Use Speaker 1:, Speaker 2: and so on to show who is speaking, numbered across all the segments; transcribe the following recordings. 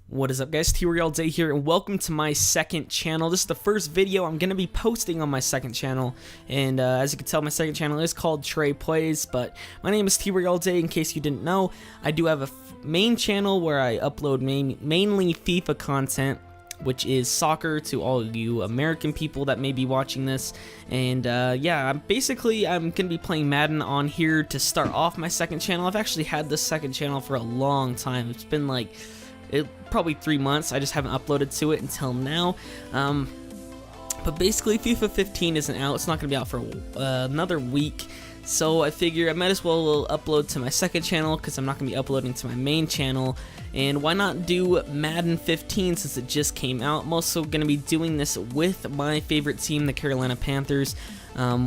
Speaker 1: What is up, guys? TRayPlays here, and welcome to my second channel. This is the first video I'm going to be posting on my second channel, and as you can tell, my second channel is called TRayPlays, but my name is TRayPlays. In case you didn't know, I do have a main channel where I upload mainly FIFA content, which is soccer, to all of you American people that may be watching this. And yeah, I'm going to be playing Madden on here to start off my second channel. I've actually had this second channel for a long time. It's been like probably 3 months. I just haven't uploaded to it until now. But basically, FIFA 15 isn't out. It's not going to be out for another week. So I figure I might as well upload to my second channel because I'm not going to be uploading to my main channel. And why not do Madden 15 since it just came out? I'm also going to be doing this with my favorite team, the Carolina Panthers,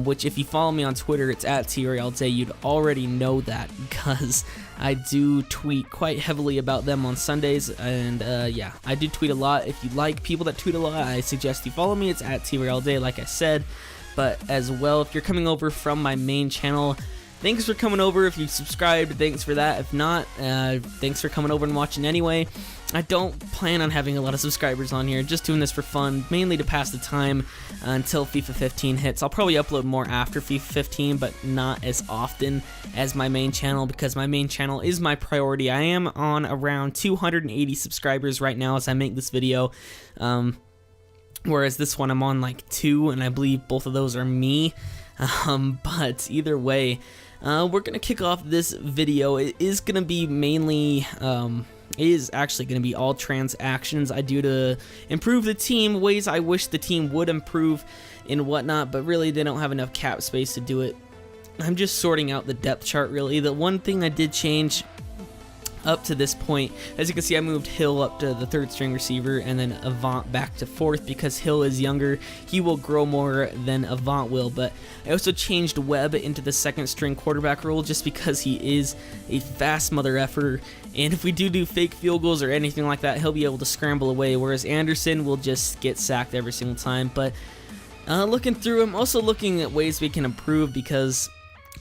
Speaker 1: which if you follow me on Twitter, it's at TRayPlays. You'd already know that because I do tweet quite heavily about them on Sundays. And yeah, I do tweet a lot. If you like people that tweet a lot, I suggest you follow me. It's at TRayPlays, like I said. But as well, if you're coming over from my main channel, thanks for coming over. If you subscribed, thanks for that. If not, thanks for coming over and watching anyway. I don't plan on having a lot of subscribers on here, just doing this for fun, mainly to pass the time until FIFA 15 hits. I'll probably upload more after FIFA 15, but not as often as my main channel because my main channel is my priority. I am on around 280 subscribers right now as I make this video. Whereas this one I'm on like 2, and I believe both of those are me. But either way, we're going to kick off this video. It is going to be mainly, it is actually going to be all transactions I do to improve the team, ways I wish the team would improve and whatnot, but really they don't have enough cap space to do it. I'm just sorting out the depth chart really. The one thing I did change up to this point, as you can see, I moved Hill up to the 3rd string receiver and then Avant back to 4th because Hill is younger. He will grow more than Avant will, but I also changed Webb into the 2nd string quarterback role just because he is a fast mother effer, and if we do fake field goals or anything like that, he'll be able to scramble away, whereas Anderson will just get sacked every single time. But looking through, I'm also looking at ways we can improve because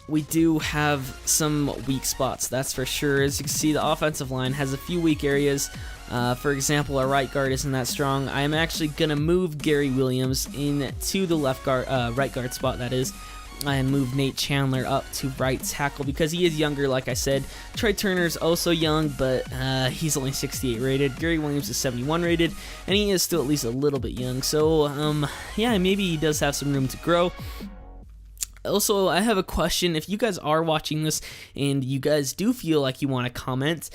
Speaker 1: we do have some weak spots, that's for sure. As you can see, the offensive line has a few weak areas. For example, our right guard isn't that strong. I am actually going to move Gary Williams into the right guard spot, that is, and move Nate Chandler up to right tackle because he is younger, like I said. Trey Turner's also young, but he's only 68 rated. Gary Williams is 71 rated, and he is still at least a little bit young. So, yeah, maybe he does have some room to grow. Also, I have a question. If you guys are watching this and you guys do feel like you want to comment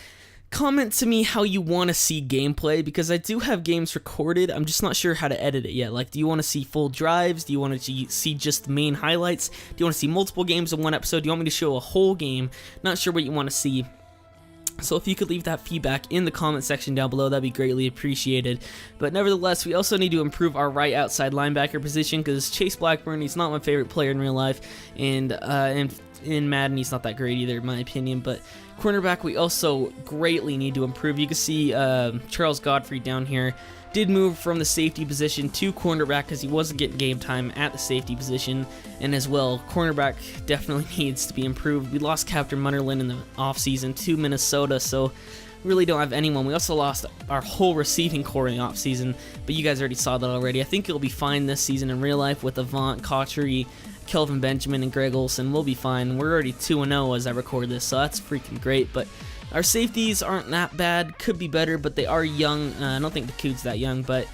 Speaker 1: to me how you want to see gameplay, because I do have games recorded. I'm just not sure how to edit it yet. Like, do you want to see full drives? Do you want to see just the main highlights? Do you want to see multiple games in one episode? Do you want me to show a whole game? Not sure what you want to see. So if you could leave that feedback in the comment section down below, that'd be greatly appreciated. But nevertheless, we also need to improve our right outside linebacker position because Chase Blackburn, he's not my favorite player in real life, and in Madden, he's not that great either, in my opinion. But cornerback, we also greatly need to improve. You can see Charles Godfrey down here did move from the safety position to cornerback because he wasn't getting game time at the safety position, and as well, cornerback definitely needs to be improved. We lost Captain Munnerlyn in the offseason to Minnesota, so really don't have anyone. We also lost our whole receiving core in the offseason, but you guys already saw that already. I think it'll be fine this season in real life with Avant, Cotchery, Kelvin Benjamin, and Greg Olsen. We'll be fine. We're already 2-0 as I record this, so that's freaking great. But our safeties aren't that bad, could be better, but they are young. I don't think the Coot's that young, but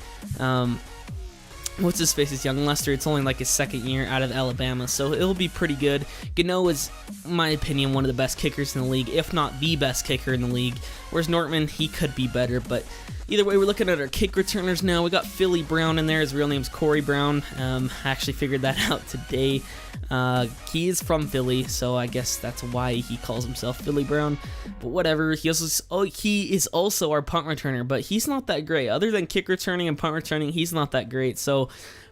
Speaker 1: what's his face is young. Lester, it's only like his 2nd year out of Alabama, so it'll be pretty good. Gano is, in my opinion, one of the best kickers in the league, if not the best kicker in the league, whereas Nortman, he could be better, but either way, we're looking at our kick returners now. We got Philly Brown in there. His real name's Corey Brown. I actually figured that out today. He is from Philly, so I guess that's why he calls himself Philly Brown. But whatever. He is also our punt returner, but he's not that great. Other than kick returning and punt returning, he's not that great. So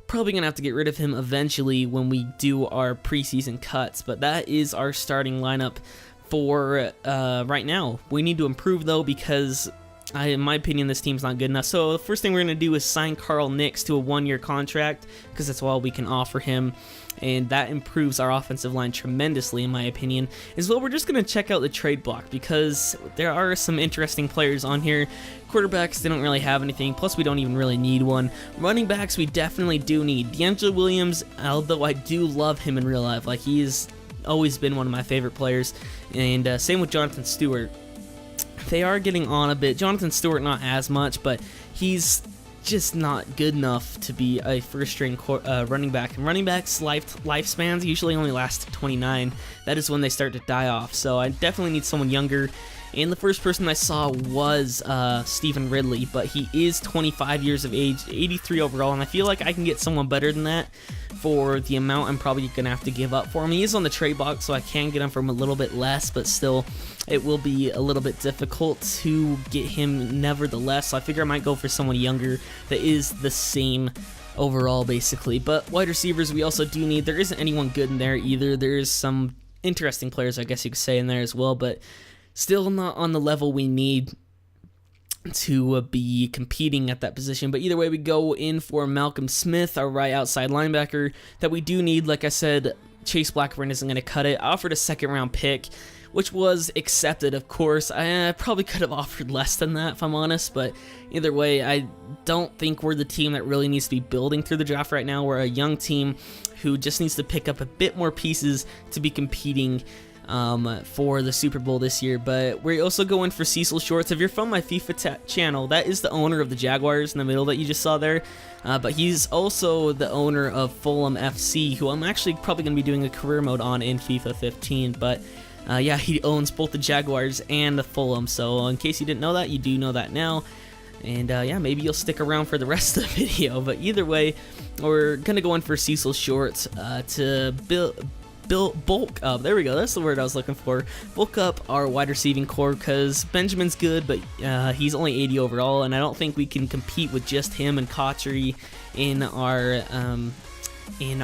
Speaker 1: probably gonna have to get rid of him eventually when we do our preseason cuts. But that is our starting lineup for right now. We need to improve though because in my opinion, this team's not good enough. So the first thing we're going to do is sign Carl Nix to a 1-year contract, because that's all we can offer him, and that improves our offensive line tremendously, in my opinion. As well, we're just going to check out the trade block, because there are some interesting players on here. Quarterbacks, they don't really have anything, plus we don't even really need one. Running backs, we definitely do need. D'Angelo Williams, although I do love him in real life, like he's always been one of my favorite players, and same with Jonathan Stewart. They are getting on a bit. Jonathan Stewart not as much, but he's just not good enough to be a first-string running back. And running backs' lifespans usually only last to 29. That is when they start to die off. So I definitely need someone younger. And the first person I saw was Stephen Ridley, but he is 25 years of age, 83 overall, and I feel like I can get someone better than that for the amount I'm probably going to have to give up for him. He is on the trade block, so I can get him from a little bit less, but still, it will be a little bit difficult to get him nevertheless, so I figure I might go for someone younger that is the same overall, basically. But wide receivers, we also do need. There isn't anyone good in there either. There is some interesting players, I guess you could say, in there as well, but still not on the level we need to be competing at that position. But either way, we go in for Malcolm Smith, our right outside linebacker that we do need. Like I said, Chase Blackburn isn't going to cut it. I offered a second-round pick, which was accepted, of course. I probably could have offered less than that, if I'm honest, but either way, I don't think we're the team that really needs to be building through the draft right now. We're a young team who just needs to pick up a bit more pieces to be competing for the Super Bowl this year. But we're also going for Cecil Shorts. If you're from my FIFA channel, that is the owner of the Jaguars in the middle that you just saw there, but he's also the owner of Fulham FC, who I'm actually probably going to be doing a career mode on in FIFA 15, but yeah, he owns both the Jaguars and the Fulham, so in case you didn't know that, you do know that now. And yeah, maybe you'll stick around for the rest of the video. But either way, we're gonna go in for Cecil Shorts to bulk up. There we go. That's the word I was looking for. Bulk up our wide receiving core, because Benjamin's good, but he's only 80 overall, and I don't think we can compete with just him and Cotchery in our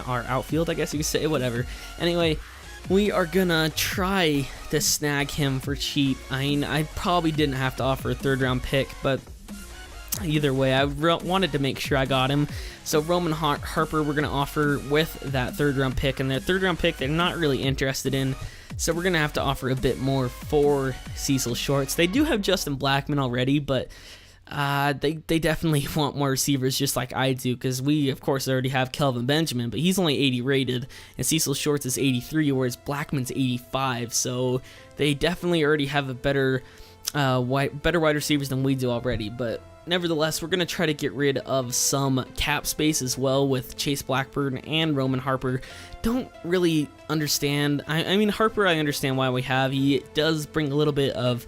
Speaker 1: outfield, I guess you could say. Whatever. Anyway, we are gonna try to snag him for cheap. I mean, I probably didn't have to offer a third-round pick, but either way, I wanted to make sure I got him. So Roman Harper, we're going to offer with that third-round pick, and their third-round pick they're not really interested in, so we're going to have to offer a bit more for Cecil Shorts. They do have Justin Blackmon already, but they definitely want more receivers, just like I do, because we, of course, already have Kelvin Benjamin, but he's only 80 rated, and Cecil Shorts is 83, whereas Blackman's 85, so they definitely already have a better wide receivers than we do already. But nevertheless, we're going to try to get rid of some cap space as well with Chase Blackburn and Roman Harper. Don't really understand. I mean, Harper, I understand why we have. He does bring a little bit of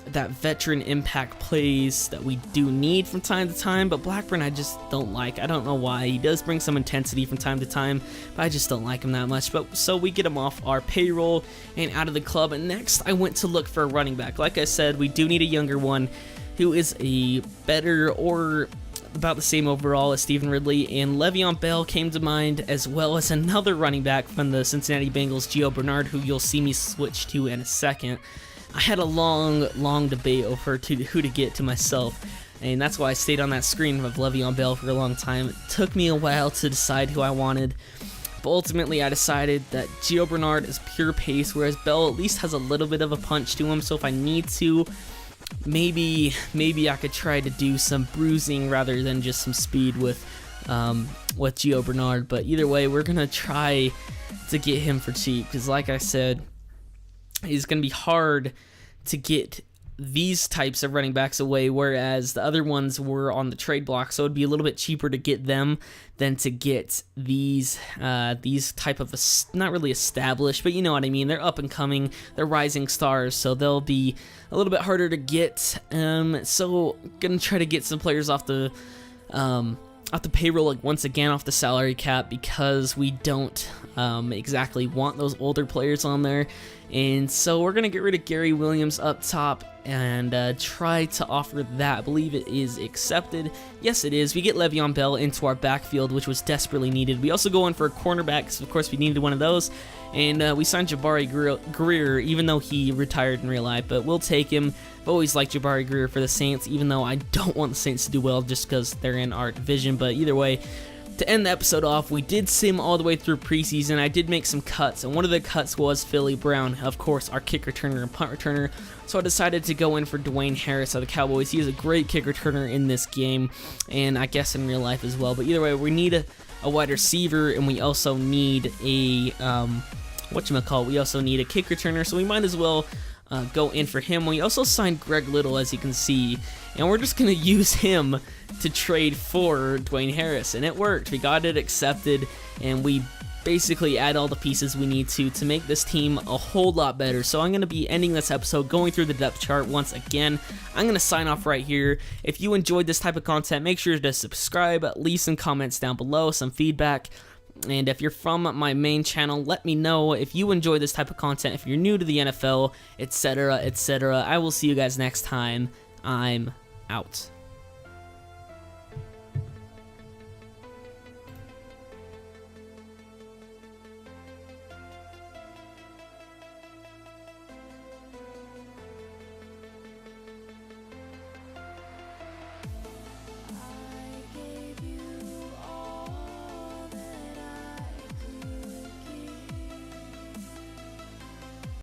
Speaker 1: that veteran impact plays that we do need from time to time, but Blackburn I just don't like. I don't know why. He does bring some intensity from time to time, but I just don't like him that much. But so we get him off our payroll and out of the club. And next, I went to look for a running back. Like I said, we do need a younger one who is a better or about the same overall as Stephen Ridley, and Le'Veon Bell came to mind, as well as another running back from the Cincinnati Bengals, Gio Bernard, who you'll see me switch to in a second. I had a long debate over who to get to myself, and that's why I stayed on that screen of Le'Veon Bell for a long time. It took me a while to decide who I wanted, but ultimately I decided that Gio Bernard is pure pace, whereas Bell at least has a little bit of a punch to him, so if I need to, maybe I could try to do some bruising rather than just some speed with Gio Bernard. But either way, we're going to try to get him for cheap, because like I said, it's going to be hard to get these types of running backs away, whereas the other ones were on the trade block, so it'd be a little bit cheaper to get them than to get these type of, not really established, but you know what I mean, they're up and coming, they're rising stars, so they'll be a little bit harder to get. So gonna try to get some players off the payroll, like once again off the salary cap, because we don't exactly want those older players on there. And so we're going to get rid of Gary Williams up top and try to offer that. I believe it is accepted. Yes, it is. We get Le'Veon Bell into our backfield, which was desperately needed. We also go in for a cornerback, because of course we needed one of those. And we signed Jabari Greer, even though he retired in real life, but we'll take him. I've always liked Jabari Greer for the Saints, even though I don't want the Saints to do well just because they're in our division. But either way, to end the episode off, we did sim all the way through preseason. I did make some cuts, and one of the cuts was Philly Brown, of course, our kick returner and punt returner. So I decided to go in for Dwayne Harris of the Cowboys. He is a great kick returner in this game, and I guess in real life as well. But either way, we need a wide receiver, and we also need a we also need a kick returner, so we might as well go in for him. We also signed Greg Little, as you can see, and we're just going to use him to trade for Dwayne Harris, and it worked. We got it accepted, and we basically add all the pieces we need to make this team a whole lot better. So I'm going to be ending this episode going through the depth chart once again. I'm going to sign off right here. If you enjoyed this type of content, make sure to subscribe, leave some comments down below, some feedback. And if you're from my main channel, let me know if you enjoy this type of content, if you're new to the NFL, etc., etc. I will see you guys next time. I'm out.